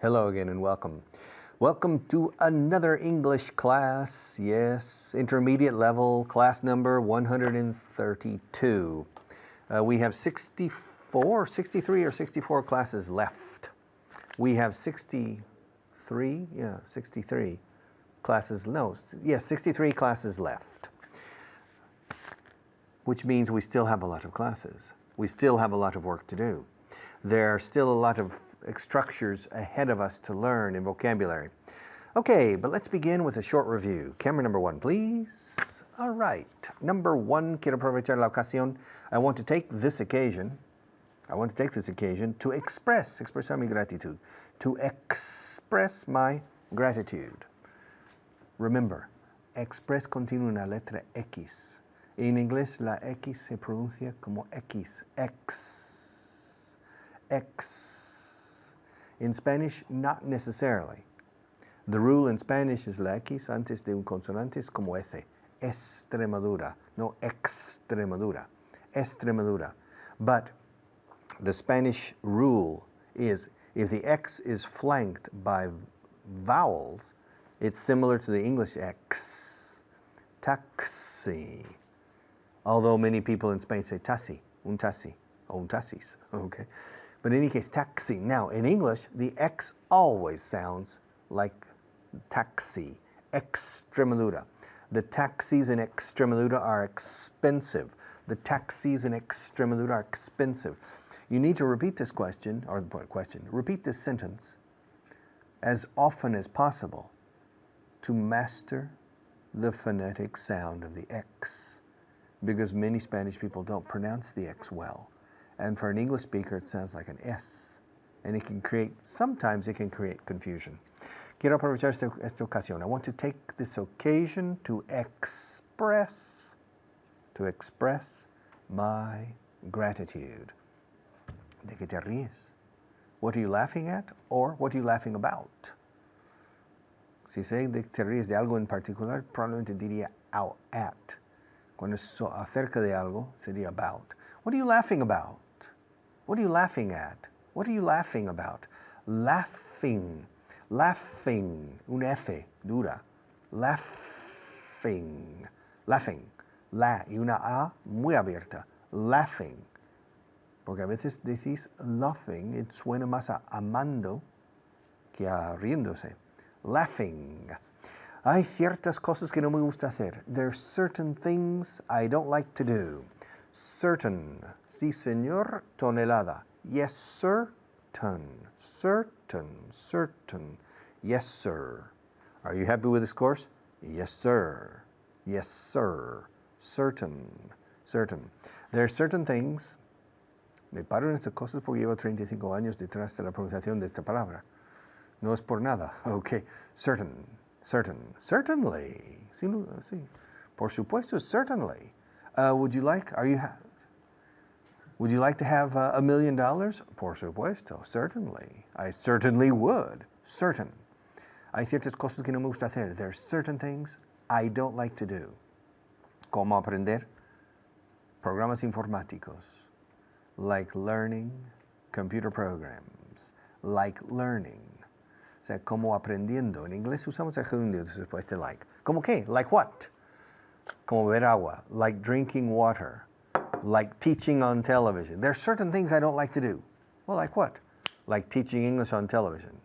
Hello again and welcome. Welcome to another English class. Yes, intermediate level, class number 132. We have 63 or 64 classes left. We have 63 classes, 63 classes left. Which means we still have a lot of classes. We still have a lot of work to do. There are still a lot of structures ahead of us to learn in vocabulary. Okay, but let's begin with a short review. Camera number 1, please. All right, number 1, quiero aprovechar la ocasión. I want to take this occasion to expresar mi gratitud, to express my gratitude. Remember, express contiene una letra X. En inglés la X se pronuncia como X. In Spanish, not necessarily. The rule in Spanish is la X antes de un consonante es como S. Extremadura, no Extremadura. Extremadura. But the Spanish rule is if the X is flanked by vowels, it's similar to the English X. Taxi. Although many people in Spain say taxi, un taxi, o un taxis, okay? But in any case, taxi. Now, in English, the X always sounds like taxi, Extremadura. The taxis in Extremadura are expensive. The taxis in Extremadura are expensive. You need to repeat this repeat this sentence as often as possible to master the phonetic sound of the X. Because many Spanish people don't pronounce the X well. And for an English speaker, it sounds like an S. And sometimes it can create confusion. Quiero aprovechar esta ocasión. I want to take this occasion to express my gratitude. ¿De qué te ríes? What are you laughing at? Or what are you laughing about? Si sé que te ríes de algo en particular, probablemente diría at. Cuando es acerca de algo, sería about. What are you laughing about? What are you laughing at? What are you laughing about? Laughing. Una F dura. Laughing. La y una A muy abierta. Laughing. Porque a veces decís laughing, y suena más a amando que a riéndose. Laughing. Hay ciertas cosas que no me gusta hacer. There are certain things I don't like to do. Certain. Sí, señor. Tonelada. Yes, certain. Certain. Yes, sir. Are you happy with this course? Yes, sir. Yes, sir. Certain. There are certain things. Me paro en estas cosas porque llevo 35 años detrás de la pronunciación de esta palabra. No es por nada. Okay. Certain. Certainly. Sí. Por supuesto, certainly. Would you like to have $1 million? Por supuesto, certainly. I certainly would. Certain. Hay ciertas cosas que no me gusta hacer. There are certain things I don't like to do. ¿Cómo aprender? Programas informáticos. Like learning computer programs. Like learning. O sea, como aprendiendo. En inglés usamos el gerundio después de like. ¿Cómo qué? Like what? Como beber agua. Like drinking water. Like teaching on television. There are certain things I don't like to do. Well, like what? Like teaching English on television.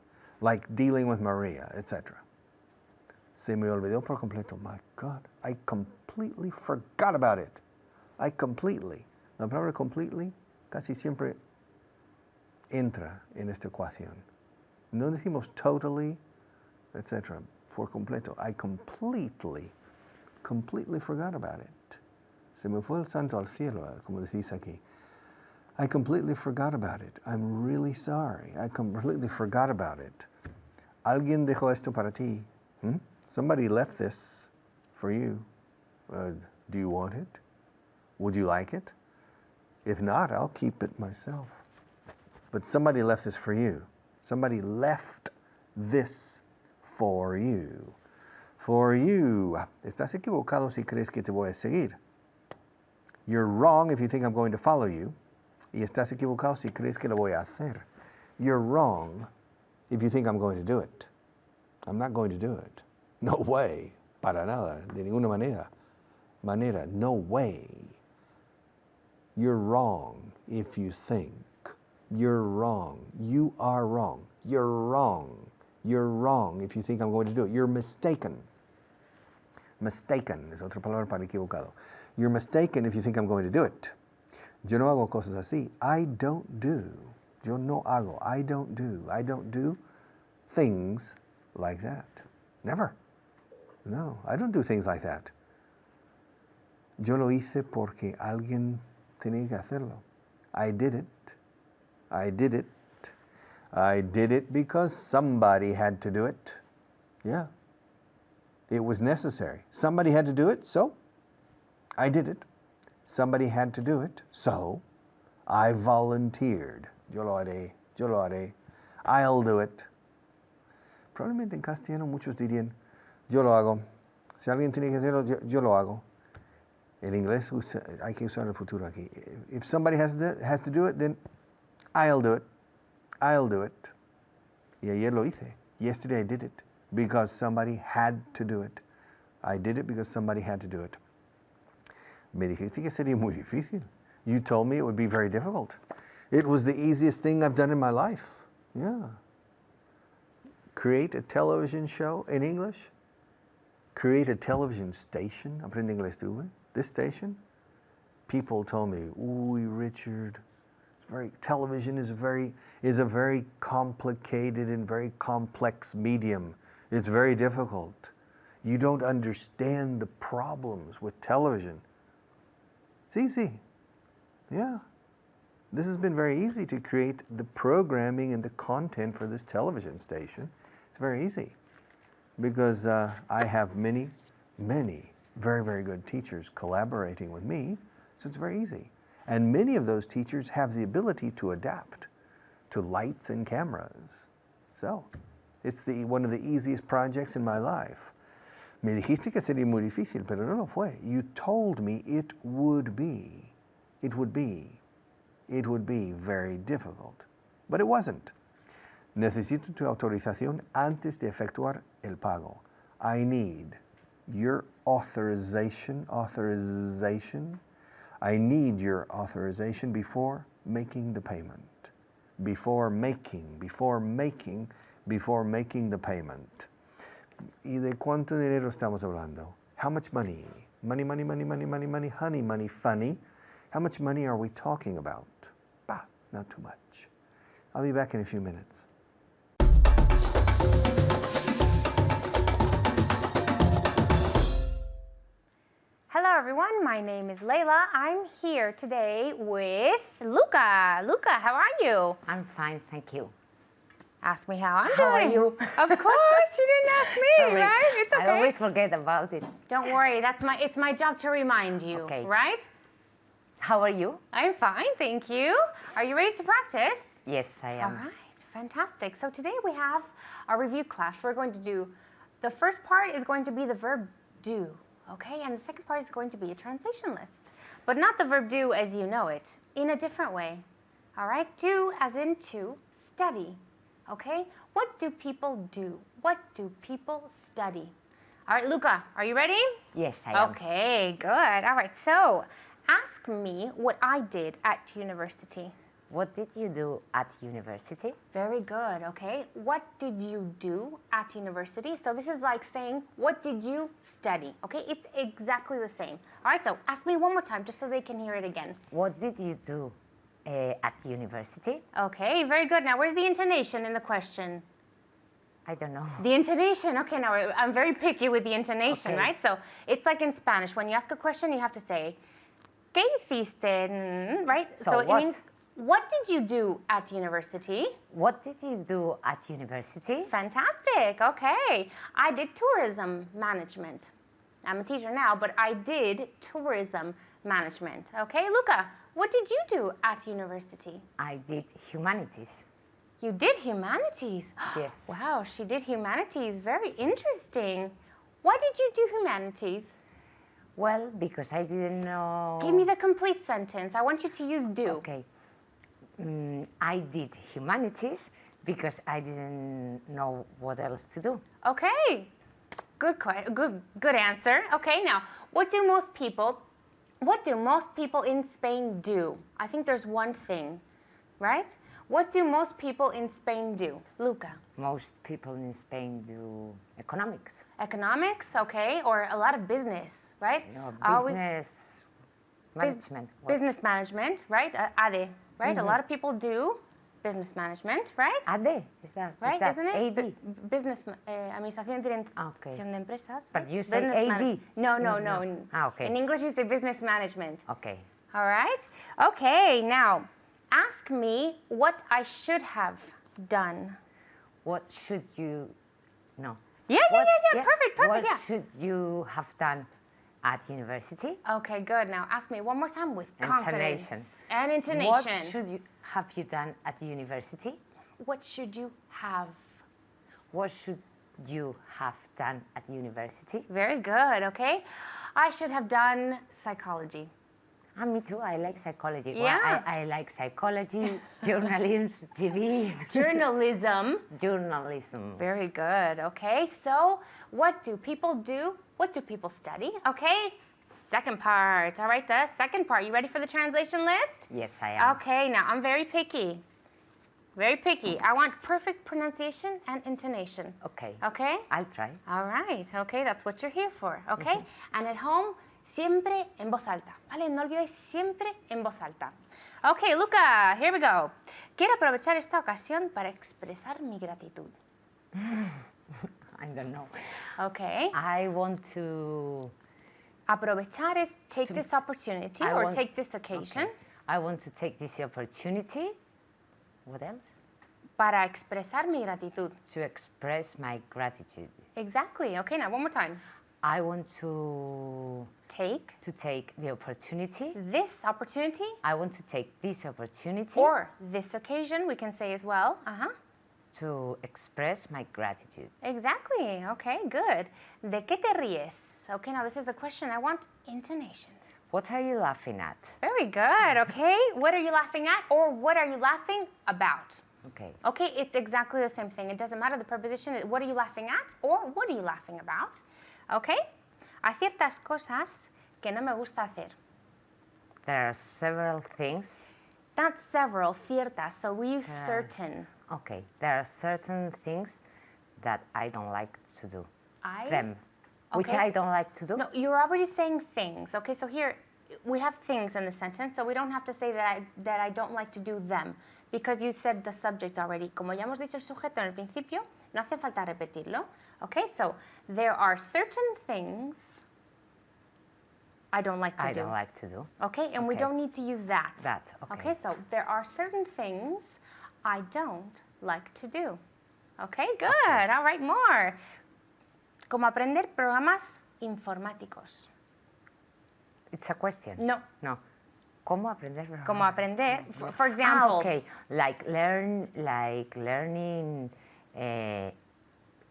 Like dealing with Maria, etc. Se me olvidó por completo. My God, I completely forgot about it. La palabra completely casi siempre entra en esta ecuación. No decimos totally, etc. por completo. I completely forgot about it. Se me fue el santo al cielo, como decís aquí. I completely forgot about it. I'm really sorry. I completely forgot about it. Alguien dejó esto para ti. Somebody left this for you. Do you want it? Would you like it? If not, I'll keep it myself. But somebody left this for you. Somebody left this for you. For you. Estás equivocado si crees que te voy a seguir. You're wrong if you think I'm going to follow you. Y estás equivocado si crees que lo voy a hacer. You're wrong if you think I'm going to do it. I'm not going to do it. No way. Para nada. De ninguna manera. No way. You're wrong if you think. You're wrong. You are wrong. You're wrong. You're wrong if you think I'm going to do it. You're mistaken. Mistaken es otra palabra para equivocado. You're mistaken if you think I'm going to do it. Yo no hago cosas así. I don't do. Yo no hago. I don't do. I don't do things like that. Never. No, I don't do things like that. Yo lo hice porque alguien tenía que hacerlo. I did it. I did it. I did it because somebody had to do it. Yeah. It was necessary. Somebody had to do it, so I did it. Somebody had to do it, so I volunteered. Yo lo haré. Yo lo haré. I'll do it. Probablemente en castellano muchos dirían, yo lo hago. Si alguien tiene que hacerlo, yo lo hago. En inglés hay que usar el futuro aquí. If somebody has to do it, then I'll do it. I'll do it. Y ayer lo hice. Yesterday I did it because somebody had to do it. I did it because somebody had to do it. Me dijiste que sería muy difícil. You told me it would be very difficult. It was the easiest thing I've done in my life. Yeah. Create a television show in English. Create a television station. Aprende inglés tú, This station. People told me, "Uy, Richard, television is a very complicated and very complex medium. It's very difficult. You don't understand the problems with television." It's easy. Yeah. This has been very easy to create the programming and the content for this television station. It's very easy because I have many very, very good teachers collaborating with me, so it's very easy. And many of those teachers have the ability to adapt to lights and cameras. So it's one of the easiest projects in my life. Me dijiste que sería muy difícil, pero no lo fue. You told me it would be. It would be. It would be very difficult. But it wasn't. Necesito tu autorización antes de efectuar el pago. I need your authorization. I need your authorization before making the payment. Before making the payment. ¿Y de cuánto dinero estamos hablando? How much money? Money, honey, money, funny. How much money are we talking about? Not too much. I'll be back in a few minutes. Hello everyone, my name is Layla. I'm here today with Luca. Luca, how are you? I'm fine, thank you. Ask me how I'm doing. How are you? Of course, you didn't ask me, Sorry, right? It's okay. I always forget about it. Don't worry, it's my job to remind you, Okay. right? How are you? I'm fine, thank you. Are you ready to practice? Yes, I am. All right, fantastic. So today we have our review class. We're going to do, the first part is going to be the verb do, okay? And the second part is going to be a translation list. But not the verb do as you know it, in a different way. All right, do as in to study, okay? What do people do? What do people study? All right, Luca, are you ready? Yes, I am. Okay, good. All right, so ask me what I did at university. What did you do at university? Very good, okay. What did you do at university? So this is like saying, what did you study? Okay, it's exactly the same. All right, so ask me one more time just so they can hear it again. What did you do at university? Okay, very good. Now, where's the intonation in the question? I don't know. The intonation, okay, now I'm very picky with the intonation, Okay. right? So it's like in Spanish, when you ask a question, you have to say, ¿Qué hiciste? Right? So it what? means, what did you do at university? What did you do at university? Fantastic, okay. I did tourism management. I'm a teacher now, but I did tourism management. Okay, Luca, what did you do at university? I did humanities. You did humanities? Yes. Wow, she did humanities. Very interesting. Why did you do humanities? Well, because I didn't know... Give me the complete sentence. I want you to use do. Okay. I did humanities Because I didn't know what else to do. Okay, good answer. Okay, now what do most people in Spain do? I think there's one thing, right? What do most people in Spain do? Luca. Most people in Spain do economics. Economics, okay, or a lot of business, right? You know, Always- business management. What? Business management, right? ADE, right? A lot of people do business management, right? AD, is that? Right, Is that isn't it? AD? Business, Administración de Okay. de Empresas. But you say Business AD. No. No. In, Okay. in English, you say business management. Okay. All right? Okay, now ask me what I should have done. What should you? No. Yeah. Perfect, What yeah. should you have done at university? Okay, good. Now ask me one more time with confidence. Intonation. And intonation. What should you have you done at the university? What should you have? What should you have done at university? Very good, okay? I should have done psychology. Me too. I like psychology. Well, Yeah. I like psychology, journalism, TV, Journalism. journalism. Very good, okay? So, what do people do? What do people study? Okay, second part. All right, the second part. You ready for the translation list? Yes, I am. Okay, now I'm very picky. Very picky. I want perfect pronunciation and intonation. Okay. Okay? I'll try. All right, okay, that's what you're here for, okay? And at home, siempre en voz alta, ¿vale? No olvidéis siempre en voz alta. Okay, Luca, here we go. Quiero aprovechar esta ocasión para expresar mi gratitud. I don't know. Okay. I want to. Aprovechar is take this opportunity I or want- take this occasion Okay. I want to take this opportunity. What else? para expresar mi gratitud. To express my gratitude. Exactly. Okay, now one more time. I want to Take take the opportunity. this opportunity I want to take this opportunity or this occasion, we can say as well. to express my gratitude. Exactly. Okay, good. ¿De qué te ríes? Okay, now this is a question. I want intonation. What are you laughing at? Very good. Okay, what are you laughing at or what are you laughing about? Okay. Okay, it's exactly the same thing. It doesn't matter the preposition. What are you laughing at or what are you laughing about? Okay? Hay ciertas cosas que no me gusta hacer. There are several things. Not several, ciertas. So we use certain. Okay. There are certain things that I don't like to do. Them. Which Okay. I don't like to do. No, you're already saying things. Okay, so here we have things in the sentence, so we don't have to say that I don't like to do them because you said the subject already. Como ya hemos dicho el sujeto en el principio, no hace falta repetirlo. Okay, so there are certain things I don't like to I do. don't like to do. Okay, and we Okay. don't need to use that. That, okay. Okay, so there are certain things I don't like to do. Okay, good. All right, more. Como aprender programas informáticos. It's a question. No, No. ¿Cómo aprender? como aprender, for example, Okay. Like learning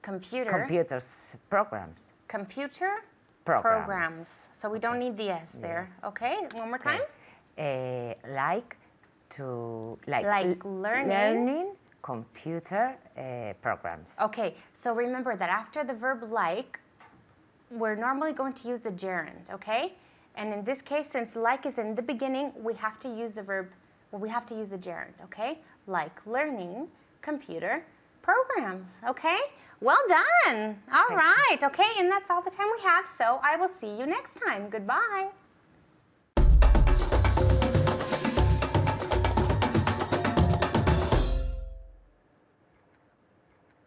computer, computers programs. computer Programs. So we don't need the S there. Yes. Okay, one more time. Like Learning. learning computer programs. Okay, so remember that after the verb like, we're normally going to use the gerund, okay? And in this case, since like is in the beginning, we have to use the verb, well, we have to use the gerund, okay? Like learning computer programs, okay? Well done. All right, okay, and that's all the time we have, so I will see you next time. Goodbye.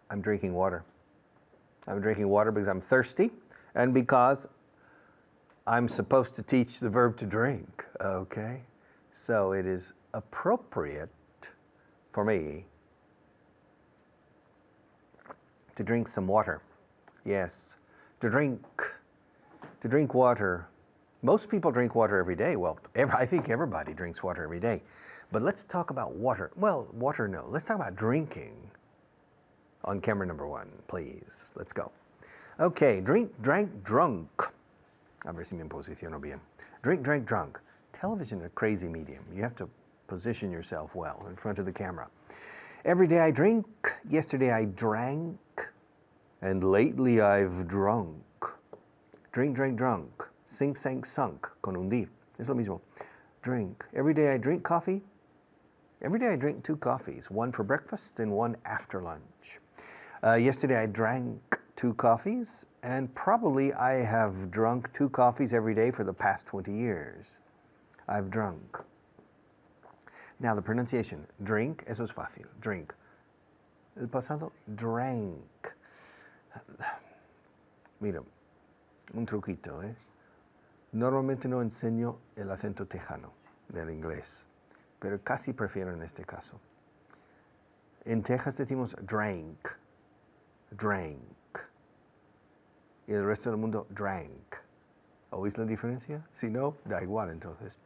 I'm drinking water. I'm drinking water because I'm thirsty and because I'm supposed to teach the verb to drink, okay? So it is appropriate for me to drink some water. Yes, to drink water. Most people drink water every day. Well, I think everybody drinks water every day. But let's talk about water. Well, water, no. Let's talk about drinking. On camera number 1, please. Let's go. Okay, drink, drank, drunk. A ver si me posiciono bien. Drink, drank, drunk. Television is a crazy medium. You have to position yourself well in front of the camera. Every day I drink, yesterday I drank, and lately I've drunk. Drink, drank, drunk. Sink, sank, sunk. Con hundir. Es lo mismo. Drink. Every day I drink coffee. Every day I drink 2 coffees, one for breakfast and one after lunch. Yesterday I drank 2 coffees, and probably I have drunk 2 coffees every day for the past 20 years. I've drunk. Now the pronunciation, drink, eso es fácil, drink. El pasado, drank. Mira, un truquito, ¿eh? Normalmente no enseño el acento tejano del inglés, pero casi prefiero en este caso. En Texas decimos drank, drank, y el resto del mundo drank. ¿Oís la diferencia? Si no, da igual entonces.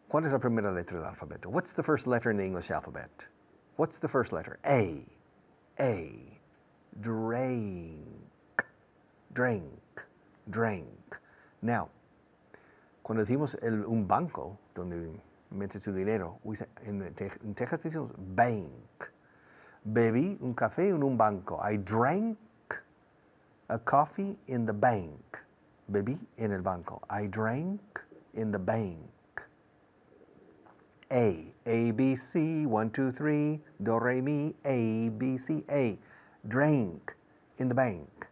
¿Cuál es la primera letra del alfabeto? What's the first letter in the English alphabet? What's the first letter? A. A. Drink. Drink. Drink. Now, cuando decimos un banco, donde metes tu dinero, en Texas decimos bank. Bebí un café en un banco. I drank a coffee in the bank. Bebí en el banco. I drank in the bank. A, B, C, 1, 2, 3, do, re, mi, A, B, C, A. Drank in the bank.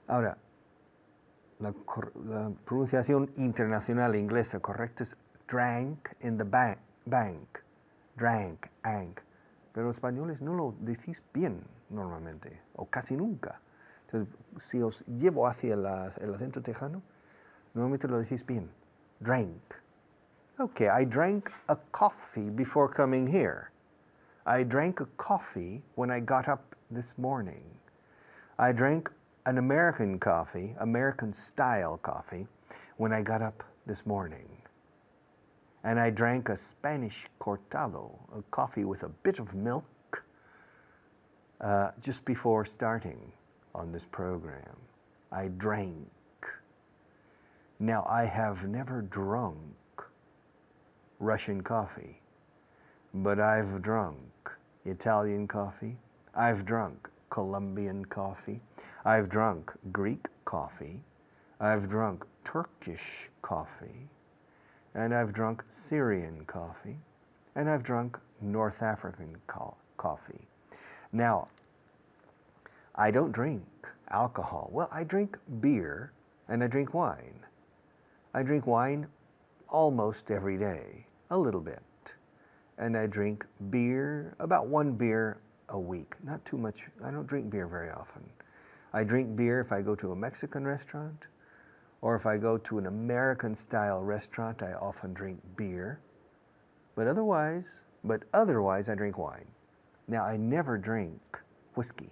Ahora, la pronunciación internacional inglesa correcta es drank in the bank. Drank, ank. Pero los españoles no lo decís bien normalmente, o casi nunca. Entonces, si os llevo hacia el acento tejano, normalmente lo decís bien. Drank. Okay, I drank a coffee before coming here. I drank a coffee when I got up this morning. I drank an American coffee, American style coffee, when I got up this morning. And I drank a Spanish cortado, a coffee with a bit of milk, just before starting on this program. I drank. Now, I have never drunk Russian coffee, but I've drunk Italian coffee, I've drunk Colombian coffee, I've drunk Greek coffee, I've drunk Turkish coffee, and I've drunk Syrian coffee, and I've drunk North African coffee. Now, I don't drink alcohol. Well, I drink beer and I drink wine. I drink wine almost every day, a little bit. And I drink beer, about 1 beer a week. Not too much. I don't drink beer very often. I drink beer if I go to a Mexican restaurant, or if I go to an American-style restaurant, I often drink beer. But otherwise, I drink wine. Now, I never drink whiskey,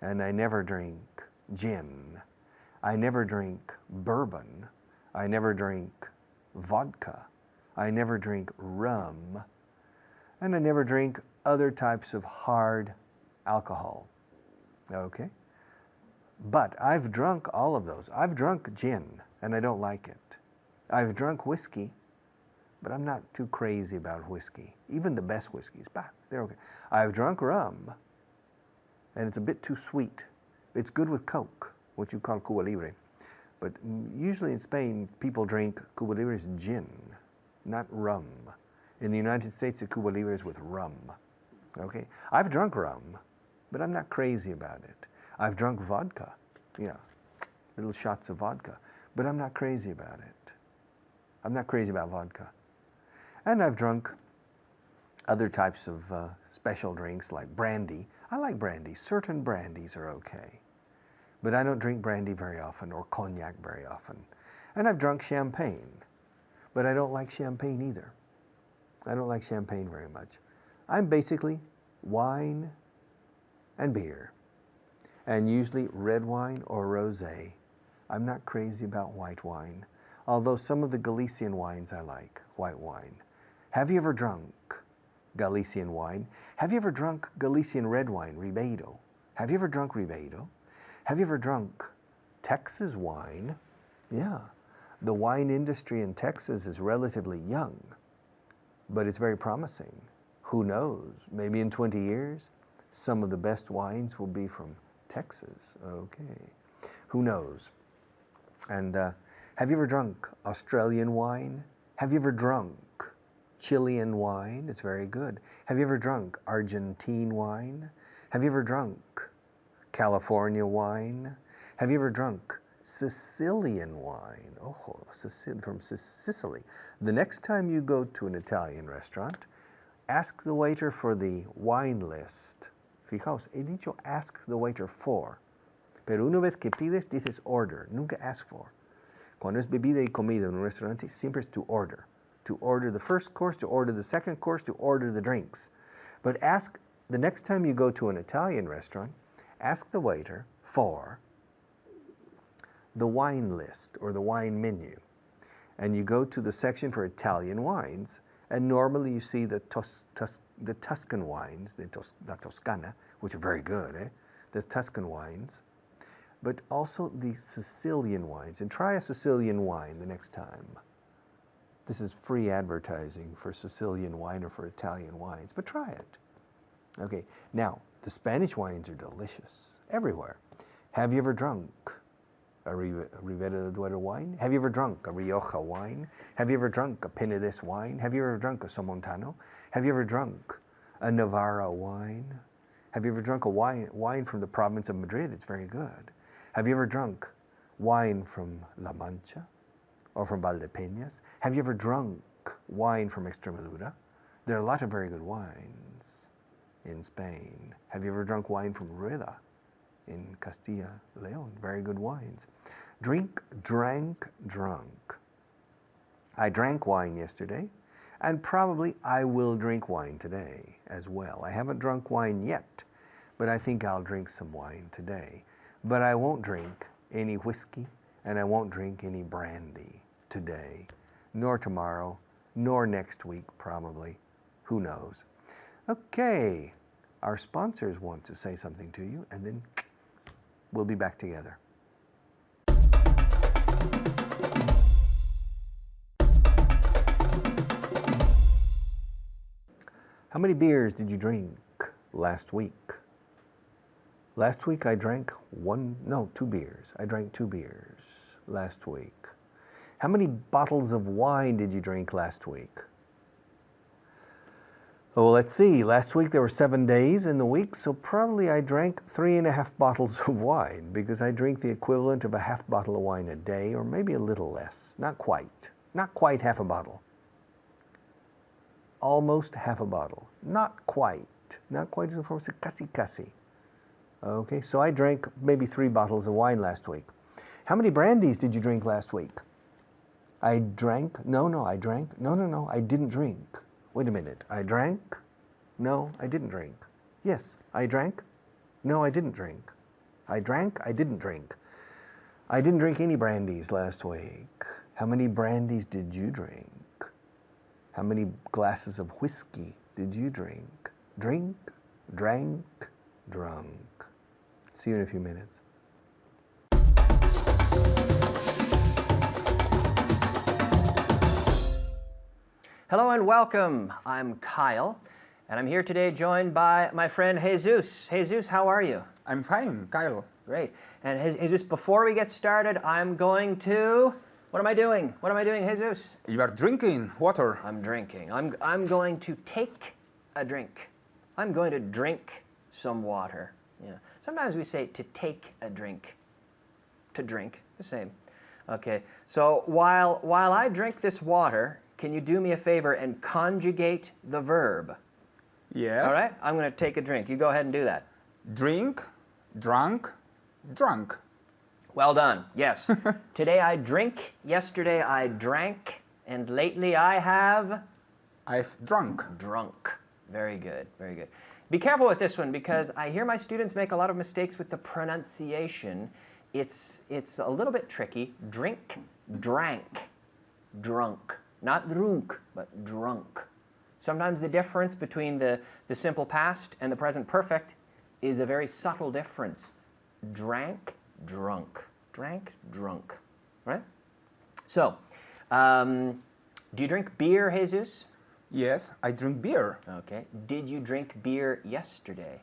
and I never drink gin. I never drink bourbon. I never drink vodka. I never drink rum. And I never drink other types of hard alcohol. Okay? But I've drunk all of those. I've drunk gin, and I don't like it. I've drunk whiskey, but I'm not too crazy about whiskey. Even the best whiskeys, they're okay. I've drunk rum, and it's a bit too sweet. It's good with Coke, what you call Cuba Libre. But usually in Spain, people drink Cuba Libre's gin, not rum. In the United States, the Cuba Libre is with rum. Okay? I've drunk rum, but I'm not crazy about it. I've drunk vodka, little shots of vodka, but I'm not crazy about it. I'm not crazy about vodka. And I've drunk other types of special drinks like brandy. I like brandy. Certain brandies are okay. But I don't drink brandy very often or cognac very often. And I've drunk champagne, but I don't like champagne either. I don't like champagne very much. I'm basically wine and beer, and usually red wine or rosé. I'm not crazy about white wine, although some of the Galician wines I like, white wine. Have you ever drunk Galician wine? Have you ever drunk Galician red wine, Ribeiro? Have you ever drunk Ribeiro? Have you ever drunk Texas wine? Yeah. The wine industry in Texas is relatively young, but it's very promising. Who knows? Maybe in 20 years, some of the best wines will be from Texas. Okay. Who knows? And have you ever drunk Australian wine? Have you ever drunk Chilean wine? It's very good. Have you ever drunk Argentine wine? Have you ever drunk California wine? Have you ever drunk Sicilian wine? Oh, from Sicily. The next time you go to an Italian restaurant, ask the waiter for the wine list. Fijaos, he dicho ask the waiter for. Pero una vez que pides, dices order, nunca ask for. Cuando es bebida y comida en un restaurante, siempre es to order. To order the first course, to order the second course, to order the drinks. But ask, the next time you go to an Italian restaurant, ask the waiter for the wine list or the wine menu. And you go to the section for Italian wines, and normally you see the Tuscan wines, the Toscana, which are very good, the Tuscan wines, but also the Sicilian wines. And try a Sicilian wine the next time. This is free advertising for Sicilian wine or for Italian wines, but try it. Okay, now, the Spanish wines are delicious everywhere. Have you ever drunk a Ribera del Duero wine? Have you ever drunk a Rioja wine? Have you ever drunk a Penedès wine? Have you ever drunk a Somontano? Have you ever drunk a Navarra wine? Have you ever drunk a wine from the province of Madrid? It's very good. Have you ever drunk wine from La Mancha or from Valdepeñas? Have you ever drunk wine from Extremadura? There are a lot of very good wines in Spain. Have you ever drunk wine from Rueda in Castilla León? Very good wines. Drink, drank, drunk. I drank wine yesterday, and probably I will drink wine today as well. I haven't drunk wine yet, but I think I'll drink some wine today. But I won't drink any whiskey, and I won't drink any brandy today, nor tomorrow, nor next week probably. Who knows? Okay, our sponsors want to say something to you, and then we'll be back together. How many beers did you drink last week? Last week I drank 2 beers. I drank 2 beers last week. How many bottles of wine did you drink last week? Well, let's see. Last week there were 7 days in the week, so probably I drank 3.5 bottles of wine, because I drink the equivalent of a half bottle of wine a day, or maybe a little less. Not quite half a bottle. Almost half a bottle. Not quite as the form, casi. Okay, so I drank maybe 3 bottles of wine last week. How many brandies did you drink last week? I didn't drink. Wait a minute, I drank? No, I didn't drink. Yes, I drank? No, I didn't drink. I drank? I didn't drink. I didn't drink any brandies last week. How many brandies did you drink? How many glasses of whiskey did you drink? Drink, drank, drunk. See you in a few minutes. Hello and welcome. I'm Kyle, and I'm here today joined by my friend Jesus. Jesus, how are you? I'm fine, Kyle. Great. And Jesus, before we get started, I'm going to... What am I doing? What am I doing, Jesus? You are drinking water. I'm drinking. I'm going to take a drink. I'm going to drink some water. Yeah. Sometimes we say to take a drink. To drink, the same. Okay. So while I drink this water, can you do me a favor and conjugate the verb? Yes. All right? I'm going to take a drink. You go ahead and do that. Drink, drunk, drunk. Well done. Yes. Today I drink, yesterday I drank, and lately I have... I've drunk. Drunk. Very good. Very good. Be careful with this one, because I hear my students make a lot of mistakes with the pronunciation. It's a little bit tricky. Drink, drank, drunk. Not drunk, but drunk. Sometimes the difference between the simple past and the present perfect is a very subtle difference. Drank, drunk. Drank, drunk. Right? So, do you drink beer, Jesus? Yes, I drink beer. Okay. Did you drink beer yesterday?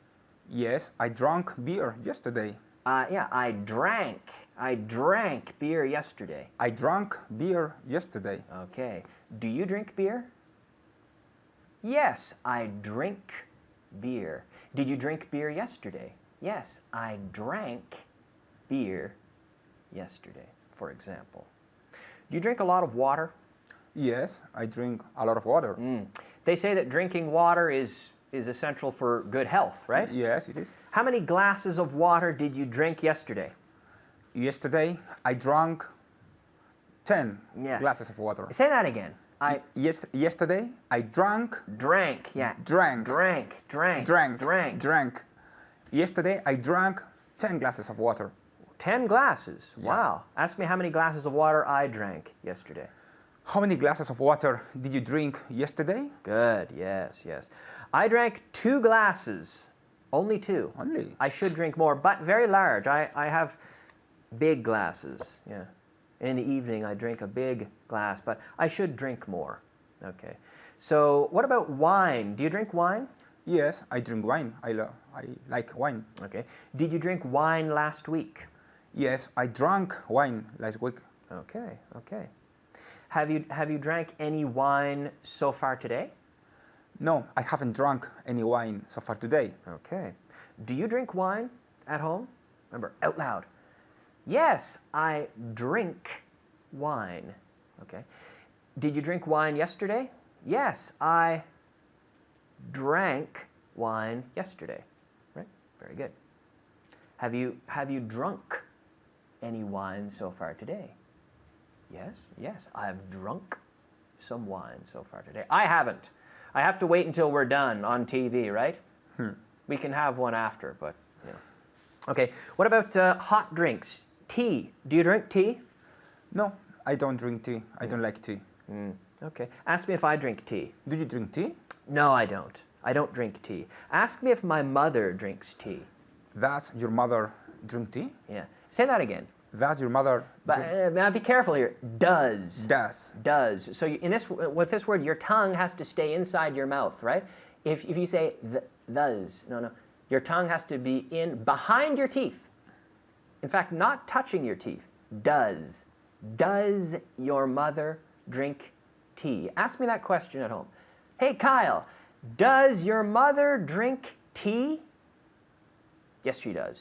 Yes, I drank beer yesterday. Yeah, I drank beer yesterday. I drank beer yesterday. Okay. Do you drink beer? Yes, I drink beer. Did you drink beer yesterday? Yes, I drank beer yesterday, for example. Do you drink a lot of water? Yes, I drink a lot of water. They say that drinking water is essential for good health, right? Yes, it is. How many glasses of water did you drink yesterday? Yesterday, I drank 10 Yeah. glasses of water. Say that again. Yesterday, I drank. Drank, yeah. Drank. Drank. Yesterday, I drank 10 glasses of water. 10 glasses. Yeah. Wow. Ask me how many glasses of water I drank yesterday. How many glasses of water did you drink yesterday? Good. Yes, yes. I drank 2 glasses. Only 2. Only. I should drink more, but very large. I have big glasses. Yeah. In the evening, I drink a big glass, but I should drink more. Okay. So, what about wine? Do you drink wine? Yes, I drink wine. I like wine. Okay. Did you drink wine last week? Yes, I drank wine last week. Okay. Okay. Have you drank any wine so far today? No, I haven't drunk any wine so far today. Okay. Do you drink wine at home? Remember, out loud. Yes, I drink wine. Okay. Did you drink wine yesterday? Yes, I drank wine yesterday. Right? Very good. Have you drunk any wine so far today? Yes, I've drunk some wine so far today. I haven't. I have to wait until we're done on TV, right? We can have one after, but you know. Okay. What about hot drinks? Tea. Do you drink tea? No, I don't drink tea. I don't like tea. Okay. Ask me if I drink tea. Do you drink tea? No, I don't. I don't drink tea. Ask me if my mother drinks tea. Does your mother drink tea? Yeah. Say that again. Does your mother But now be careful here. Does. Does. So with this word, your tongue has to stay inside your mouth, right? If you say does, no, your tongue has to be behind your teeth. In fact, not touching your teeth. Does. Does your mother drink tea? Ask me that question at home. Hey, Kyle, does your mother drink tea? Yes, she does.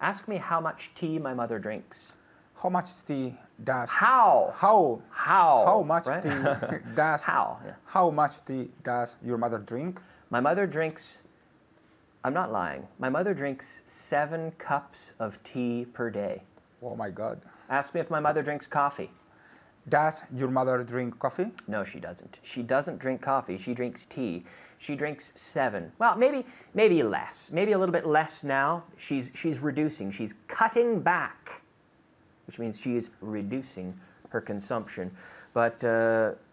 Ask me how much tea my mother drinks. How much tea does? How? How much right? tea does? How? Yeah. How much tea does your mother drink? My mother drinks, I'm not lying, my mother drinks 7 cups of tea per day. Oh my God. Ask me if my mother drinks coffee. Does your mother drink coffee? No, she doesn't. She doesn't drink coffee. She drinks tea. She drinks 7. Well, maybe less. Maybe a little bit less now. She's reducing. She's cutting back, which means she is reducing her consumption. But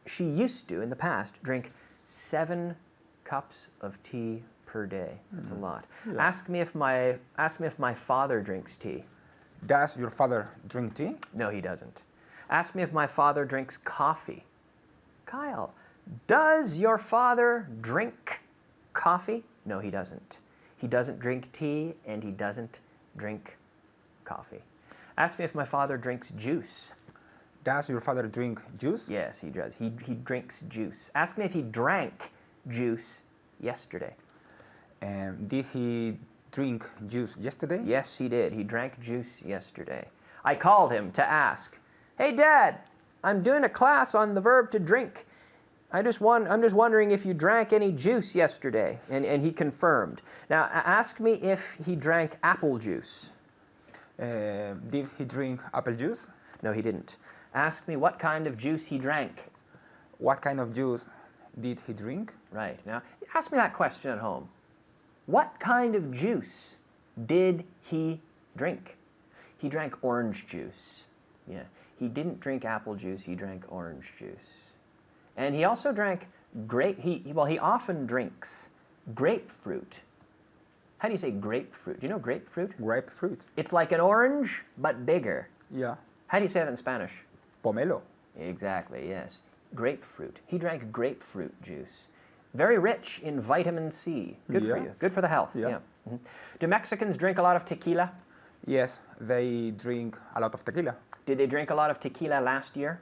she used to, in the past, drink 7 cups of tea per day. That's a lot. Yeah. Ask me if my father drinks tea. Does your father drink tea? No, he doesn't. Ask me if my father drinks coffee. Kyle, does your father drink coffee? No, he doesn't. He doesn't drink tea and he doesn't drink coffee. Ask me if my father drinks juice. Does your father drink juice? Yes, he does. He drinks juice. Ask me if he drank juice yesterday. Did he drink juice yesterday? Yes, he did. He drank juice yesterday. I called him to ask, "Hey, Dad, I'm doing a class on the verb to drink. I'm just wondering if you drank any juice yesterday." And he confirmed. Now, ask me if he drank apple juice. Did he drink apple juice? No, he didn't. Ask me what kind of juice he drank. What kind of juice did he drink? Right. Now, ask me that question at home. What kind of juice did he drink? He drank orange juice. Yeah. He didn't drink apple juice, he drank orange juice. And he also drank he often drinks grapefruit. How do you say grapefruit? Do you know grapefruit? Grapefruit. It's like an orange, but bigger. Yeah. How do you say that in Spanish? Pomelo. Exactly, yes. grapefruit. He drank grapefruit juice. Very rich in vitamin C. Good for Yeah. you. Good for the health. Yeah. Mhm. Do Mexicans drink a lot of tequila? Yes, they drink a lot of tequila. Did they drink a lot of tequila last year?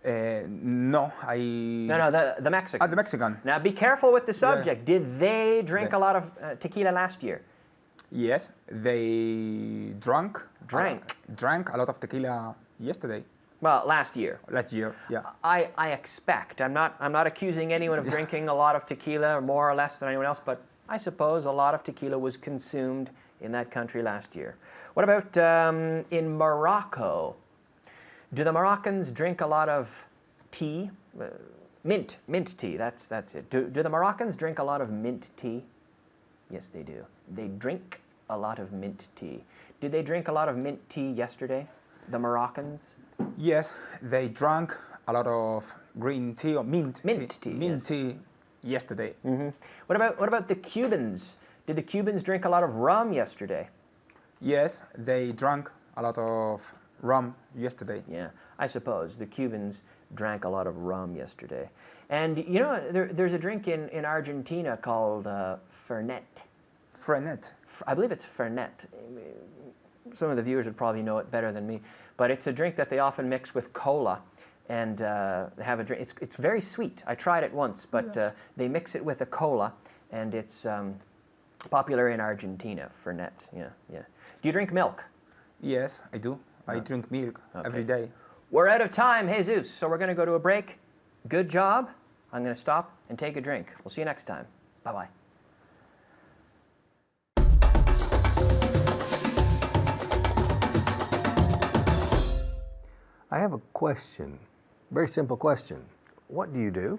No, No, the Mexicans. the Mexican. Now be careful with the Yeah, yeah. subject. Did they drink They- a lot of tequila last year? Yes, they drank a lot of tequila yesterday, Well, last year. last year. Yeah. I expect. I'm not accusing anyone of drinking a lot of tequila or more or less than anyone else, but I suppose a lot of tequila was consumed in that country last year. What about in Morocco? Do the Moroccans drink a lot of tea? Mint tea, that's it. Do the Moroccans drink a lot of mint tea? Yes, they do. They drink a lot of mint tea. Did they drink a lot of mint tea yesterday, the Moroccans? Yes, they drank a lot of green tea or mint tea, mint yes. tea yesterday. What about the Cubans? Did the Cubans drink a lot of rum yesterday? Yes, they drank a lot of rum yesterday. Yeah, I suppose the Cubans drank a lot of rum yesterday. And you know, there's a drink in Argentina called Fernet. Frenet. I believe it's Fernet. Some of the viewers would probably know it better than me, but it's a drink that they often mix with cola and have a drink. It's very sweet. I tried it once, but they mix it with a cola, and it's popular in Argentina. Fernet. Yeah, yeah. Do you drink milk? Yes, I do. I drink milk every day. We're out of time, Jesus, so we're going to go to a break. Good job. I'm going to stop and take a drink. We'll see you next time. Bye-bye. I have a question, very simple question. What do you do?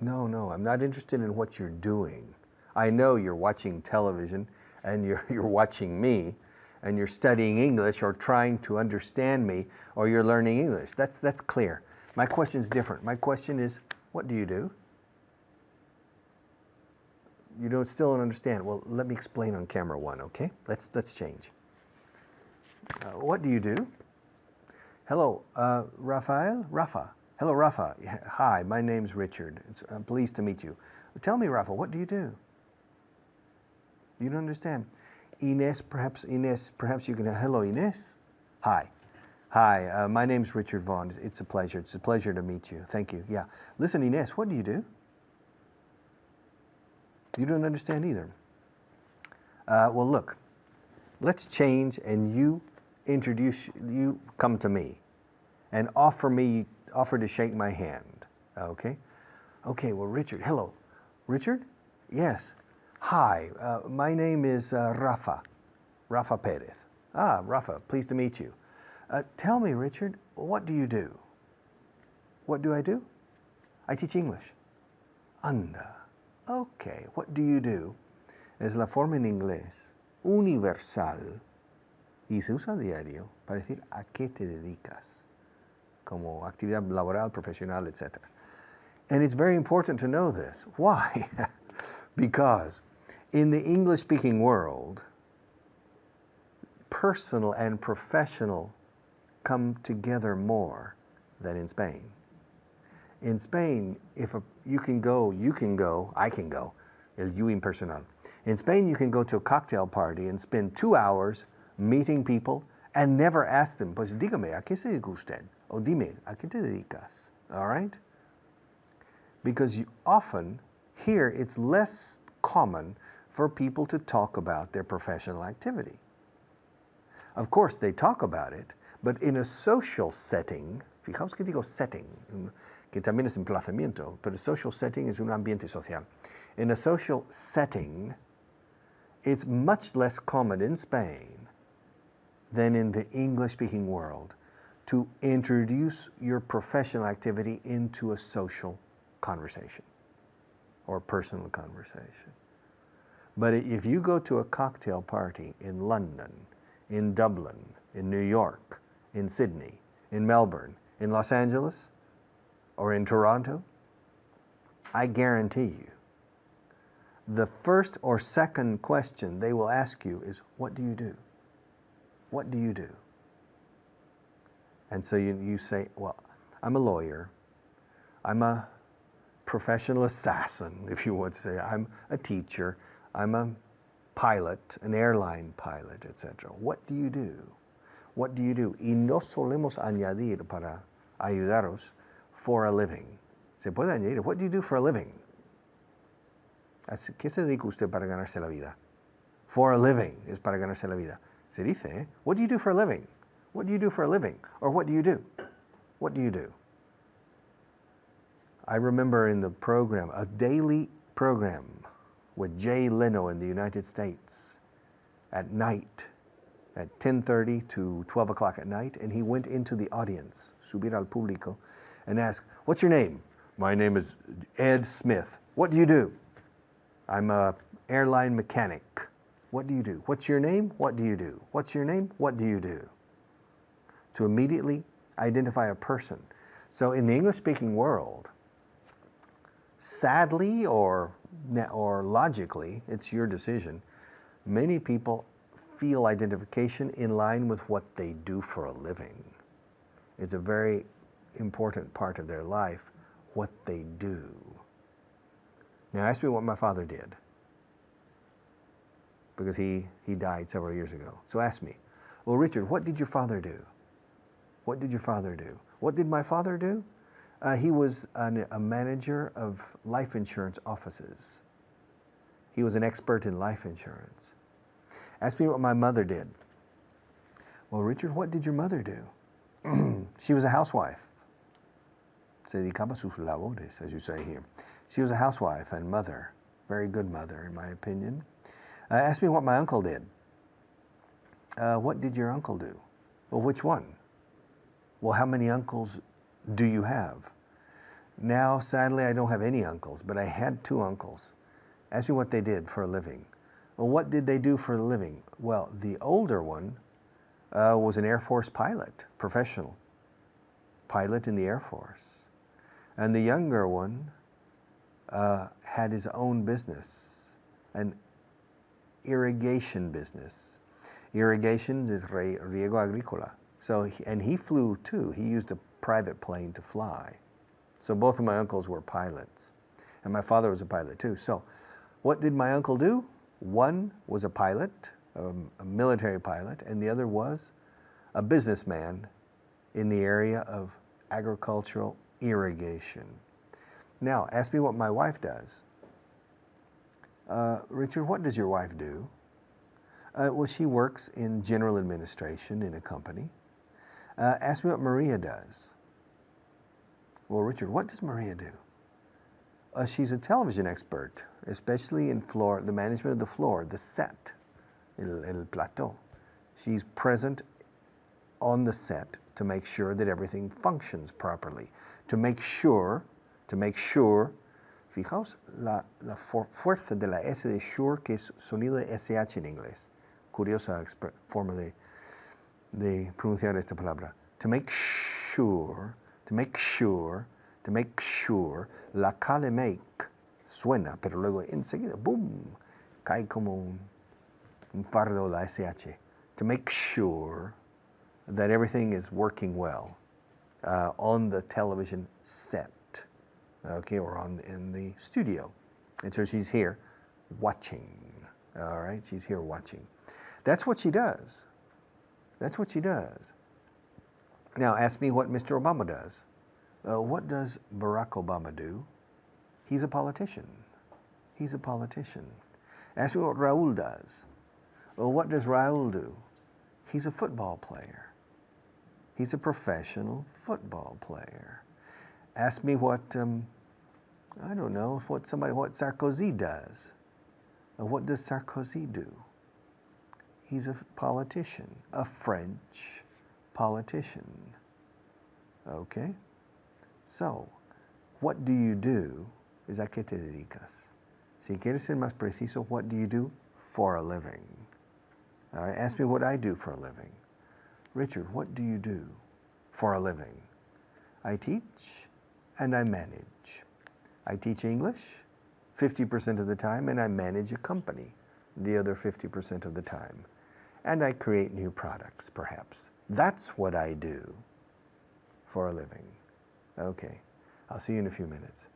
No, I'm not interested in what you're doing. I know you're watching television and you're watching me and you're studying English or trying to understand me or you're learning English. That's clear. My question is different. My question is, what do you do? You still don't understand. Well, let me explain on camera one, okay? Let's change. What do you do? Hello, Rafael? Rafa. Hello, Rafa. Hi, my name's Richard. I'm pleased to meet you. Tell me, Rafa, what do you do? You don't understand. Ines, perhaps you can, hello, Ines. Hi. Hi, my name's Richard Vaughn. It's a pleasure. It's a pleasure to meet you. Thank you. Yeah. Listen, Ines, what do you do? You don't understand either. Well, look, let's change and you come to me and offer to shake my hand, okay? Okay, well, Richard, hello. Richard? Yes. Hi, my name is Rafa Perez. Ah, Rafa, pleased to meet you. Tell me, Richard, what do you do? What do I do? I teach English. Anda. Okay, what do you do? Es la forma en inglés universal y se usa a diario para decir a qué te dedicas, como actividad laboral, profesional, etc. And it's very important to know this. Why? Because in the English-speaking world, personal and professional come together more than in Spain. In Spain, you can go, I can go, el you impersonal. In Spain, you can go to a cocktail party and spend 2 hours meeting people and never ask them, pues dígame, ¿a qué se dedica usted? O dime, ¿a qué te dedicas? All right? Because often, here, it's less common for people to talk about their professional activity. Of course, they talk about it, but in a social setting, fijaos que digo setting, que también es emplazamiento, pero social setting es un ambiente social. In a social setting, it's much less common in Spain than in the English-speaking world to introduce your professional activity into a social conversation or personal conversation. But if you go to a cocktail party in London, in Dublin, in New York, in Sydney, in Melbourne, in Los Angeles, or in Toronto, I guarantee you, the first or second question they will ask you is, what do you do? What do you do? And so you say, well, I'm a lawyer. I'm a professional assassin, if you want to say. I'm a teacher. I'm a pilot, an airline pilot, etc. What do you do? What do you do? Y no solemos añadir para ayudaros for a living. Se puede añadir, what do you do for a living? ¿Qué se dedica usted para ganarse la vida? For a living es para ganarse la vida. Se dice, ¿eh? What do you do for a living? What do you do for a living? Or what do you do? What do you do? I remember in the program, a daily program with Jay Leno in the United States at night, at 10:30 to 12 o'clock at night, and he went into the audience, subir al público, and asked, what's your name? My name is Ed Smith. What do you do? I'm a airline mechanic. What do you do? What's your name? What do you do? What's your name? What do you do? To immediately identify a person. So in the English-speaking world, sadly or logically, it's your decision, many people feel identification in line with what they do for a living. It's a very important part of their life, what they do. Now ask me what my father did, because he died several years ago. So ask me, well, Richard, what did your father do? What did your father do? What did my father do? He was a manager of life insurance offices. He was an expert in life insurance. Ask me what my mother did. Well, Richard, what did your mother do? She was a housewife. Se dedicaba a sus labores, as you say here. She was a housewife and mother. Very good mother, in my opinion. Ask me what my uncle did. What did your uncle do? Well, which one? Well, how many uncles do you have? Now, sadly, I don't have any uncles, but I had 2 uncles. Ask me what they did for a living. Well, what did they do for a living? Well, the older one was an Air Force pilot, professional pilot in the Air Force. And the younger one had his own business, an irrigation business. Irrigation is riego agrícola. So, and he flew too. He used a private plane to fly. So both of my uncles were pilots. And my father was a pilot too. So what did my uncle do? One was a pilot, a military pilot, and the other was a businessman in the area of agricultural irrigation. Now, ask me what my wife does. Richard, what does your wife do? Well, she works in general administration in a company. Ask me what Maria does. Well, Richard, what does Maria do? She's a television expert, especially in the management of the floor, the set, el plateau. She's present on the set to make sure that everything functions properly. To make sure, fijaos la fuerza de la S de sure, que es sonido de SH en inglés. Curiosa forma de pronunciar esta palabra. To make sure, la K de make suena, pero luego enseguida, boom, cae como un fardo la SH. To make sure that everything is working well on the television set, okay, or in the studio. And so she's here watching, all right? She's here watching. That's what she does. That's what she does. Now, ask me what Mr. Obama does. What does Barack Obama do? He's a politician. He's a politician. Ask me what Raul does. Well, what does Raul do? He's a football player. He's a professional football player. Ask me what, I don't know, what Sarkozy does. What does Sarkozy do? He's a politician, a French politician. Okay? So, what do you do is a qué te dedicas. Si quieres ser más preciso, what do you do for a living? All right, ask me what I do for a living. Richard, what do you do for a living? I teach and I manage. I teach English 50% of the time and I manage a company the other 50% of the time. and I create new products, perhaps. That's what I do for a living. Okay, I'll see you in a few minutes.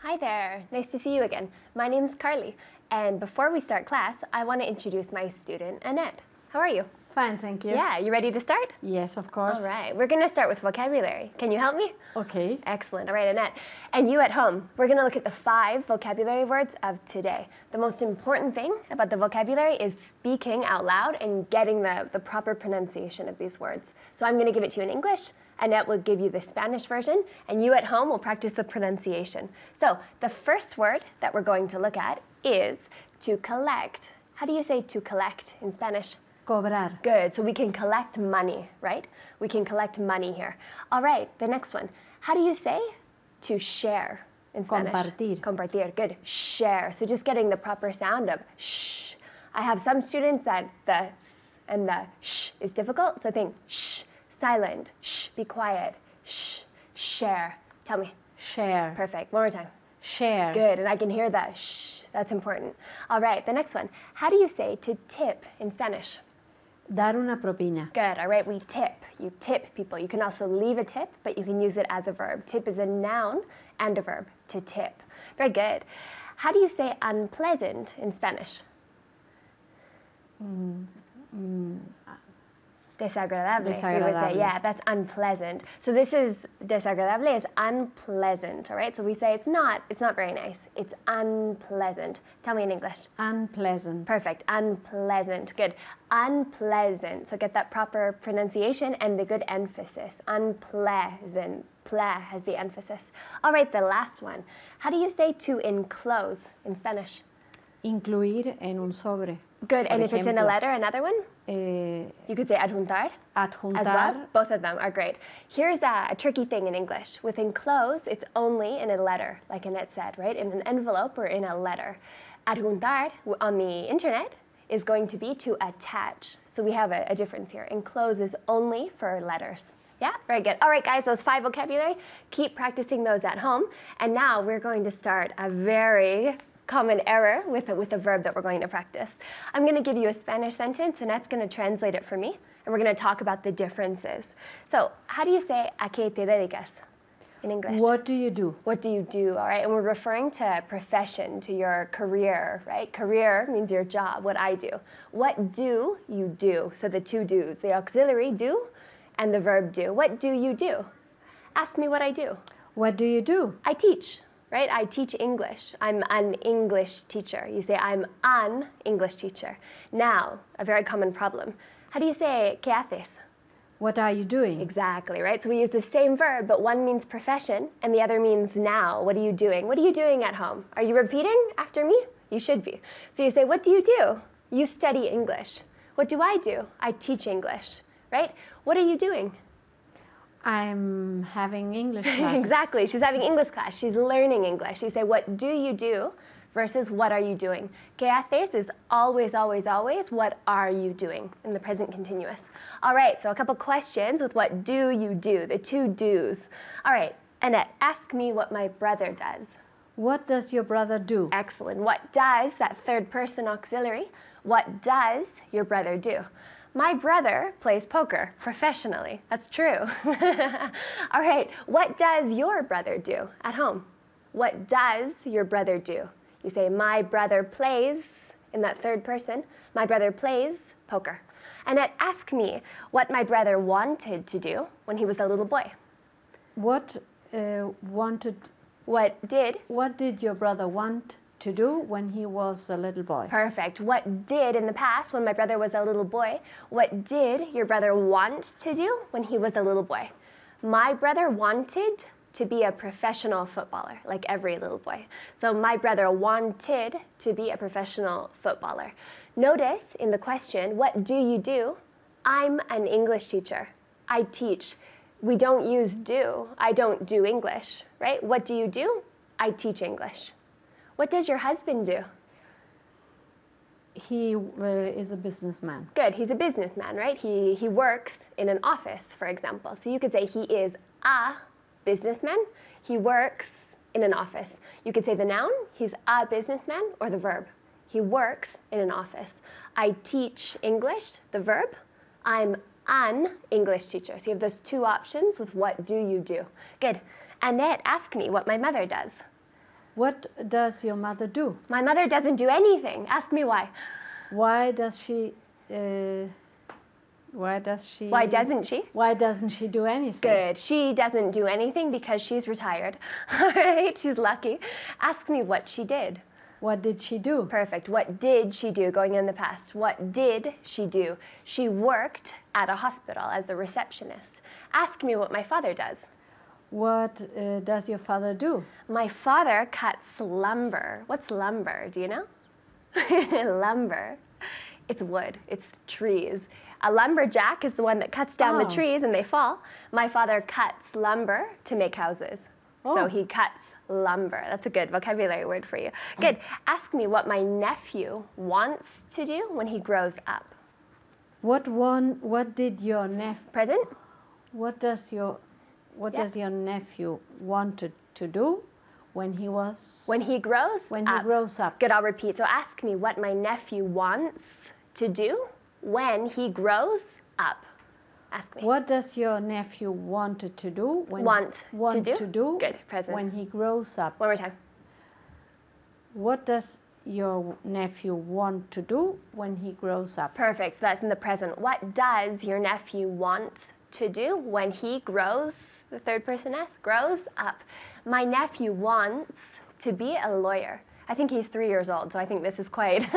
Hi there, nice to see you again. My name's Carly, and before we start class, I want to introduce my student, Annette. How are you? Fine, thank you. Yeah, you ready to start? Yes, of course. All right, we're going to start with vocabulary. Can you help me? Okay. Excellent. All right, Annette. And you at home, we're going to look at the 5 vocabulary words of today. The most important thing about the vocabulary is speaking out loud and getting the proper pronunciation of these words. So I'm going to give it to you in English. Annette will give you the Spanish version, and you at home will practice the pronunciation. So the first word that we're going to look at is to collect. How do you say to collect in Spanish? Cobrar. Good, so we can collect money, right? We can collect money here. All right, the next one. How do you say to share in Spanish? Compartir. Compartir, good. Share, so just getting the proper sound of shh. I have some students that the s and the sh is difficult, so think shh, silent, shh, be quiet, shh, share. Tell me. Share. Perfect, one more time. Share. Good, and I can hear the shh, that's important. All right, the next one. How do you say to tip in Spanish? Dar una propina. Good, all right, we tip. You tip people. You can also leave a tip, but you can use it as a verb. Tip is a noun and a verb, to tip. Very good. How do you say unpleasant in Spanish? Desagradable. We would say, Desagradable. yeah, that's unpleasant. So this is desagradable is unpleasant, all right? So we say it's not very nice. It's unpleasant. Tell me in English. Unpleasant. Perfect. Unpleasant. Good. Unpleasant. So get that proper pronunciation and the good emphasis. Unpleasant. Ple has the emphasis. All right, the last one. How do you say to enclose in Spanish? Incluir en un sobre. Good. Por And if it's in a ejemplo, letter, another one? You could say adjuntar adjuntar. as well. Both of them are great. Here's a tricky thing in English. With enclose, it's only in a letter, like Annette said, right? In an envelope or in a letter. Adjuntar on the internet is going to be to attach. So we have a difference here. Enclose is only for letters. Yeah, very good. All right, guys, those 5 vocabulary, keep practicing those at home. And now we're going to start a very common error with a verb that we're going to practice. I'm going to give you a Spanish sentence, and that's going to translate it for me, and we're going to talk about the differences. So, how do you say a qué te dedicas in English? What do you do? What do you do? All right, and we're referring to profession, to your career, right? Career means your job, what I do. What do you do? So the 2 do's, the auxiliary do and the verb do. What do you do? Ask me what I do. What do you do? I teach. Right? I teach English. I'm an English teacher. You say, I'm an English teacher. Now, a very common problem. How do you say, ¿qué haces? What are you doing? Exactly, right? So we use the same verb, but one means profession, and the other means now. What are you doing? What are you doing at home? Are you repeating after me? You should be. So you say, what do you do? You study English. What do I do? I teach English, right? What are you doing? I'm having English classes. Exactly. She's having English class. She's learning English. You say, what do you do versus what are you doing? ¿Qué haces is always, always, always, what are you doing in the present continuous. All right, so a couple questions with what do you do, the 2 do's. All right, Annette, ask me what my brother does. What does your brother do? Excellent. What does, that 3rd person auxiliary, what does your brother do? My brother plays poker professionally. That's true. All right, what does your brother do at home? What does your brother do? You say, my brother plays, in that 3rd person, my brother plays poker. Annette, ask me what my brother wanted to do when he was a little boy. What What did your brother want to do when he was a little boy? Perfect. What did in the past, when my brother was a little boy, what did your brother want to do when he was a little boy? My brother wanted to be a professional footballer, like every little boy. So my brother wanted to be a professional footballer. Notice in the question, what do you do? I'm an English teacher. I teach. We don't use do. I don't do English, right? What do you do? I teach English. What does your husband do? He is a businessman. Good, he's a businessman, right? He works in an office, for example. So you could say he is a businessman. He works in an office. You could say the noun, he's a businessman, or the verb. He works in an office. I teach English, the verb. I'm an English teacher. So you have those two options with what do you do. Good. Annette, ask me what my mother does. What does your mother do? My mother doesn't do anything. Ask me why. Why does she? Why doesn't she? Why doesn't she do anything? Good. She doesn't do anything because she's retired. All right, she's lucky. Ask me what she did. What did she do? Perfect. What did she do going in the past? What did she do? She worked at a hospital as the receptionist. Ask me what my father does. What does your father do? My father cuts lumber. What's lumber? Do you know? Lumber. It's wood. It's trees. A lumberjack is the one that cuts down the trees and they fall. My father cuts lumber to make houses. So he cuts lumber. That's a good vocabulary word for you. Good. Ask me what my nephew wants to do when he grows up. What did your nephew? Present. What does your nephew wanted to do when he grows up? Good. I'll repeat. So ask me what my nephew wants to do when he grows up. Ask me. What does your nephew wanted to do when to do? Good. Present. When he grows up? One more time. What does your nephew want to do when he grows up? Perfect. So that's in the present. What does your nephew want to do when he grows, the third person S, grows up? My nephew wants to be a lawyer. I think he's 3 years old, so I think this is quite,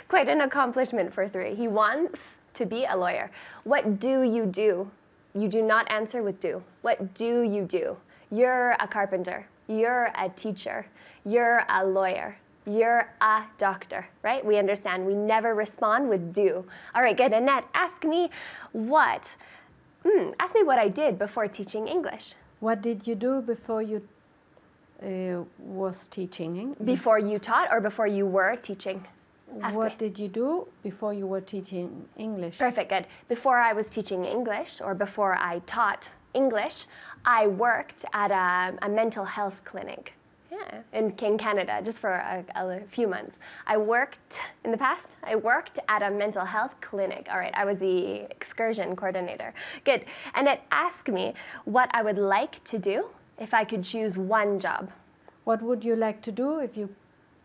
quite an accomplishment for 3. He wants to be a lawyer. What do you do? You do not answer with do. What do you do? You're a carpenter. You're a teacher. You're a lawyer. You're a doctor, right? We understand. We never respond with do. All right, good. Annette, ask me what I did before teaching English. What did you do before you was teaching English? Before you taught or before you were teaching? What did you do before you were teaching English? Perfect, good. Before I was teaching English or before I taught English, I worked at a mental health clinic. Yeah, in Canada, just for a few months. I worked at a mental health clinic. All right, I was the excursion coordinator. Good. And it asked me what I would like to do if I could choose one job. What would you like to do if you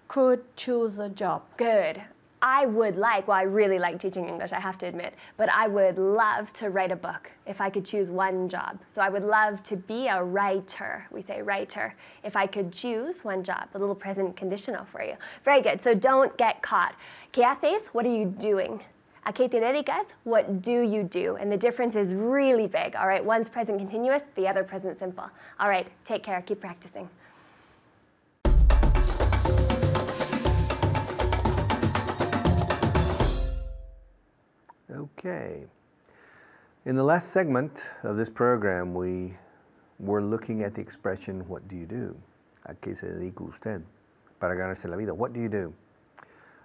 could choose a job? Good. I really like teaching English, I have to admit, but I would love to write a book if I could choose one job. So I would love to be a writer. We say writer. If I could choose one job, a little present conditional for you. Very good. So don't get caught. ¿Qué haces? What are you doing? ¿A qué te dedicas? What do you do? And the difference is really big. All right, one's present continuous, the other present simple. All right, take care. Keep practicing. Okay. In the last segment of this program, we were looking at the expression, what do you do? ¿A qué se dedica usted? Para ganarse la vida. What do you do?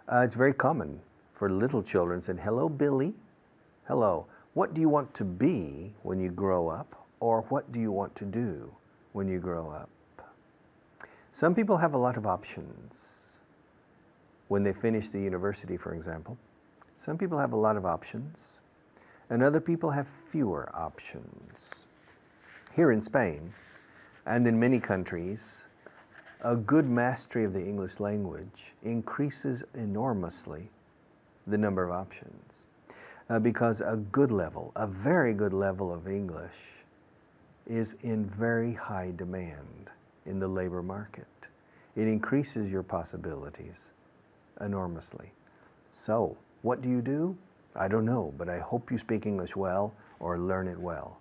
It's very common for little children to say, hello, Billy. Hello. What do you want to be when you grow up? Or what do you want to do when you grow up? Some people have a lot of options when they finish the university, for example. Some people have a lot of options, and other people have fewer options. Here in Spain, and in many countries, a good mastery of the English language increases enormously the number of options, because a very good level of English is in very high demand in the labor market. It increases your possibilities enormously. So, what do you do? I don't know, but I hope you speak English well or learn it well.